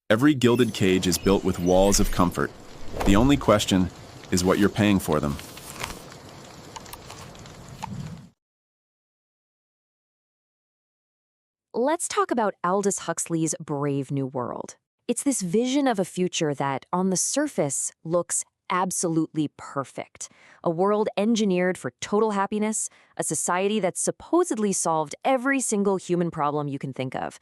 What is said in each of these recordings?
Every gilded cage is built with walls of comfort. The only question is what you're paying for them. Let's talk about Aldous Huxley's Brave New World. It's this vision of a future that, on the surface, looks absolutely perfect. A world engineered for total happiness, a society that supposedly solved every single human problem you can think of.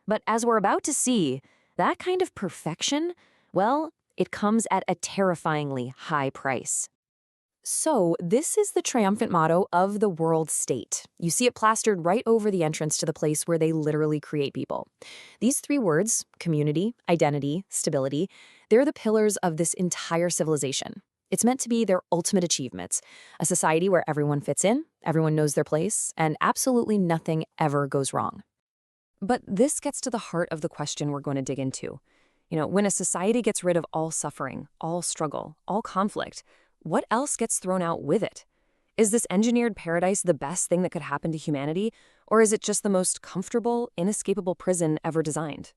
But as we're about to see, that kind of perfection, well, it comes at a terrifyingly high price. So, this is the triumphant motto of the world state. You see it plastered right over the entrance to the place where they literally create people. These three words, community, identity, stability, they're the pillars of this entire civilization. It's meant to be their ultimate achievements, a society where everyone fits in, everyone knows their place, and absolutely nothing ever goes wrong. But this gets to the heart of the question we're going to dig into. When a society gets rid of all suffering, all struggle, all conflict, what else gets thrown out with it? Is this engineered paradise the best thing that could happen to humanity, or is it just the most comfortable, inescapable prison ever designed?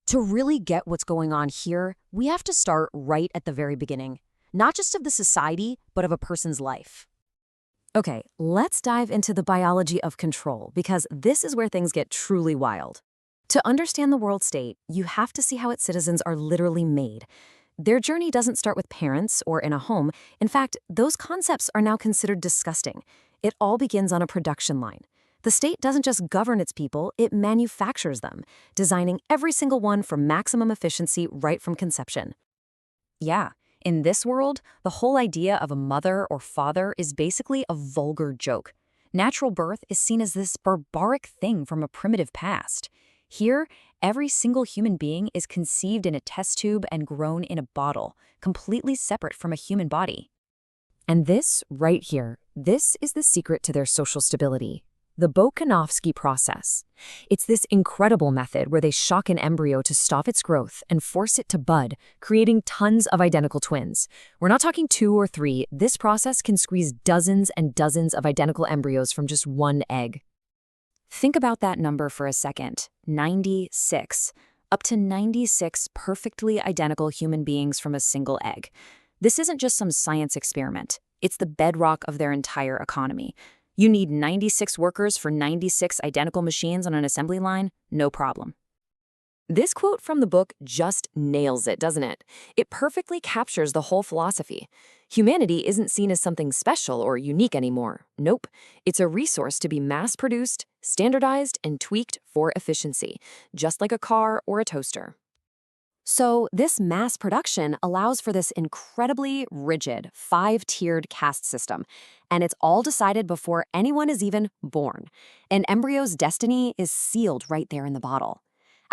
To really get what's going on here, we have to start right at the very beginning, not just of the society, but of a person's life. Okay, let's dive into the biology of control, because this is where things get truly wild. To understand the world state, you have to see how its citizens are literally made. Their journey doesn't start with parents or in a home. In fact, those concepts are now considered disgusting. It all begins on a production line. The state doesn't just govern its people, it manufactures them, designing every single one for maximum efficiency right from conception. Yeah, in this world, the whole idea of a mother or father is basically a vulgar joke. Natural birth is seen as this barbaric thing from a primitive past. Here, every single human being is conceived in a test tube and grown in a bottle, completely separate from a human body. And this, right here, this is the secret to their social stability. The Volkanovsky process. It's this incredible method where they shock an embryo to stop its growth and force it to bud, creating tons of identical twins. We're not talking 2 or 3. This process can squeeze dozens and dozens of identical embryos from just one egg. Think about that number for a second. 96. Up to 96 perfectly identical human beings from a single egg. This isn't just some science experiment. It's the bedrock of their entire economy. You need 96 workers for 96 identical machines on an assembly line? No problem. This quote from the book just nails it, doesn't it? It perfectly captures the whole philosophy. Humanity isn't seen as something special or unique anymore. Nope. It's a resource to be mass-produced, standardized, and tweaked for efficiency, just like a car or a toaster. So this mass production allows for this incredibly rigid, 5-tiered caste system, and it's all decided before anyone is even born. An embryo's destiny is sealed right there in the bottle.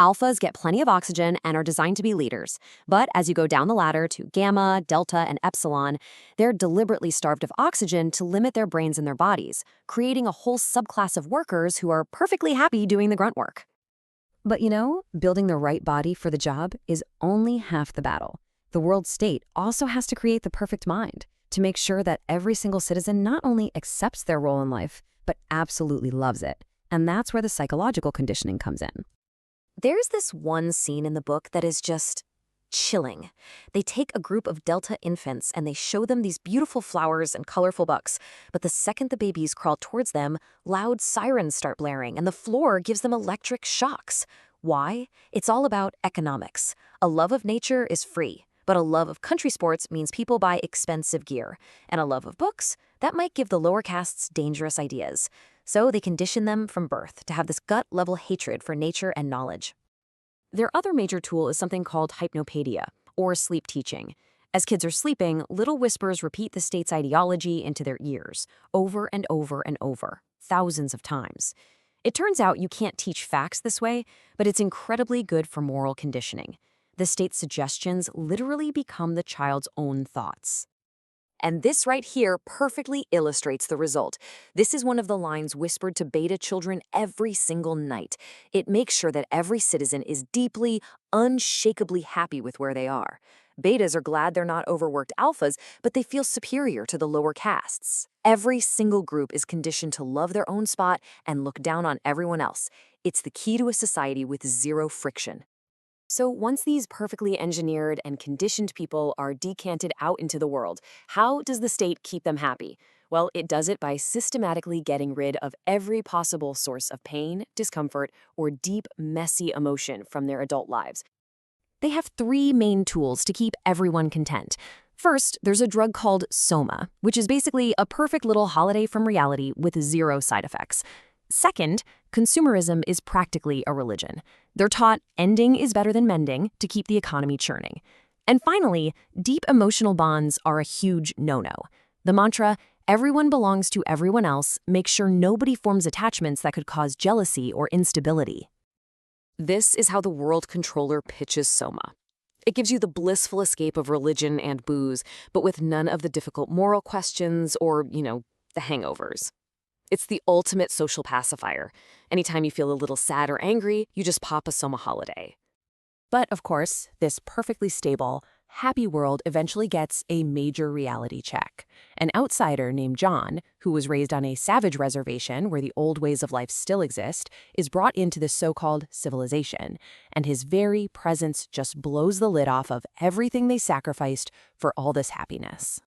Alphas get plenty of oxygen and are designed to be leaders, but as you go down the ladder to gamma, delta, and epsilon, they're deliberately starved of oxygen to limit their brains and their bodies, creating a whole subclass of workers who are perfectly happy doing the grunt work. But building the right body for the job is only half the battle. The world state also has to create the perfect mind to make sure that every single citizen not only accepts their role in life, but absolutely loves it. And that's where the psychological conditioning comes in. There's this one scene in the book that is just chilling. They take a group of Delta infants and they show them these beautiful flowers and colorful books, but the second the babies crawl towards them, loud sirens start blaring and the floor gives them electric shocks. Why? It's all about economics. A love of nature is free, but a love of country sports means people buy expensive gear, and a love of books, that might give the lower castes dangerous ideas. So they condition them from birth to have this gut-level hatred for nature and knowledge. Their other major tool is something called hypnopaedia, or sleep teaching. As kids are sleeping, little whispers repeat the state's ideology into their ears, over and over and over, thousands of times. It turns out you can't teach facts this way, but it's incredibly good for moral conditioning. The state's suggestions literally become the child's own thoughts. And this right here perfectly illustrates the result. This is one of the lines whispered to beta children every single night. It makes sure that every citizen is deeply, unshakably happy with where they are. Betas are glad they're not overworked alphas, but they feel superior to the lower castes. Every single group is conditioned to love their own spot and look down on everyone else. It's the key to a society with zero friction. So once these perfectly engineered and conditioned people are decanted out into the world, how does the state keep them happy? Well, it does it by systematically getting rid of every possible source of pain, discomfort, or deep, messy emotion from their adult lives. They have three main tools to keep everyone content. First, there's a drug called Soma, which is basically a perfect little holiday from reality with zero side effects. Second, consumerism is practically a religion. They're taught ending is better than mending to keep the economy churning. And finally, deep emotional bonds are a huge no-no. The mantra, everyone belongs to everyone else, makes sure nobody forms attachments that could cause jealousy or instability. This is how the world controller pitches Soma. It gives you the blissful escape of religion and booze, but with none of the difficult moral questions or, the hangovers. It's the ultimate social pacifier. Anytime you feel a little sad or angry, you just pop a Soma holiday. But of course, this perfectly stable, happy world eventually gets a major reality check. An outsider named John, who was raised on a savage reservation where the old ways of life still exist, is brought into this so-called civilization, and his very presence just blows the lid off of everything they sacrificed for all this happiness.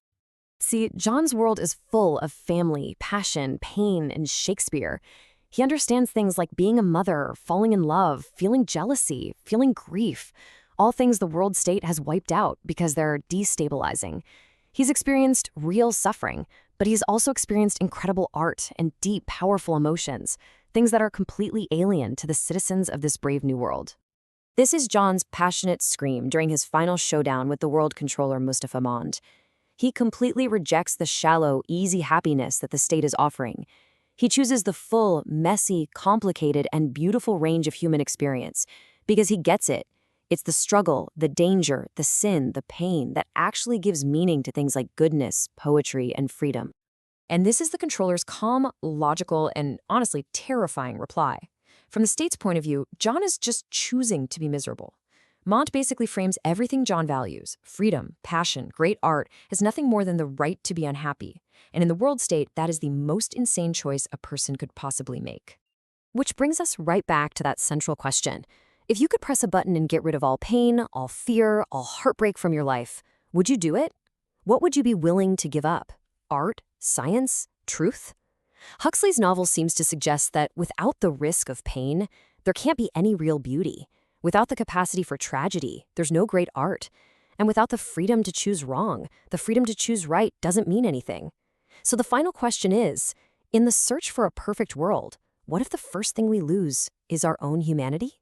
See, John's world is full of family, passion, pain, and Shakespeare. He understands things like being a mother, falling in love, feeling jealousy, feeling grief, all things the world state has wiped out because they're destabilizing. He's experienced real suffering, but he's also experienced incredible art and deep, powerful emotions, things that are completely alien to the citizens of this brave new world. This is John's passionate scream during his final showdown with the world controller Mustafa Mond. He completely rejects the shallow, easy happiness that the state is offering. He chooses the full, messy, complicated, and beautiful range of human experience because he gets it. It's the struggle, the danger, the sin, the pain that actually gives meaning to things like goodness, poetry, and freedom. And this is the controller's calm, logical, and honestly terrifying reply. From the state's point of view, John is just choosing to be miserable. Mont basically frames everything John values, freedom, passion, great art, as nothing more than the right to be unhappy. And in the world state, that is the most insane choice a person could possibly make. Which brings us right back to that central question. If you could press a button and get rid of all pain, all fear, all heartbreak from your life, would you do it? What would you be willing to give up? Art? Science? Truth? Huxley's novel seems to suggest that without the risk of pain, there can't be any real beauty. Without the capacity for tragedy, there's no great art. And without the freedom to choose wrong, the freedom to choose right doesn't mean anything. So the final question is, in the search for a perfect world, what if the first thing we lose is our own humanity?